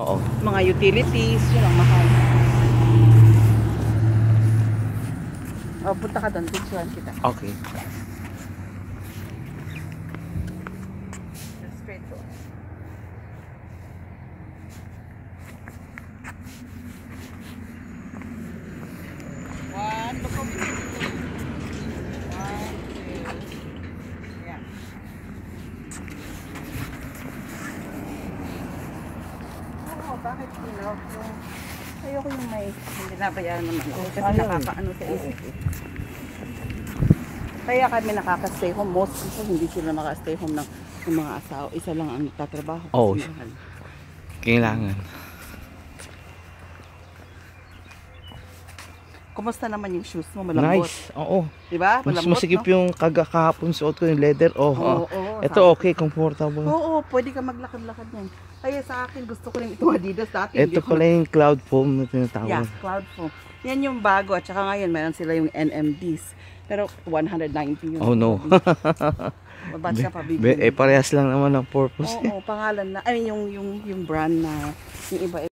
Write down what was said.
Oo. Mga utilities, yun ang mahal. O, punta ka doon, picturean kita. Okay. Straight to. One, look over here. One, two. Yeah. Oo, bakit ilaw? Ayoko yung may hindi nabayaran naman ako. Kasi nakakaano sa isip. Kaya kami nakaka-stay home. Most people hindi sila maka-stay home ng mga asawa. Isa lang ang nagtatrabaho. Oo. Kasi mahal. Kailangan. Kumusta naman yung shoes mo? Malambot. Nice. Oo. Diba? Mas Malambot, masikip no? yung kahapon suot ko yung leather. Oh, Oo, ito okay, comfortable. Oo, pwede ka maglakad-lakad yan. Kaya sa akin, gusto ko rin itong Adidas dati. Ito pala yung cloud foam na tinatawag. Yeah, cloud foam. Yan yung bago. At saka ngayon, meron sila yung NMDs. Pero 190 yun. Oh no. Ba't ka pa bibili? Parehas lang naman ang purpose. Oo, pangalan na. Ay, yung brand na yung iba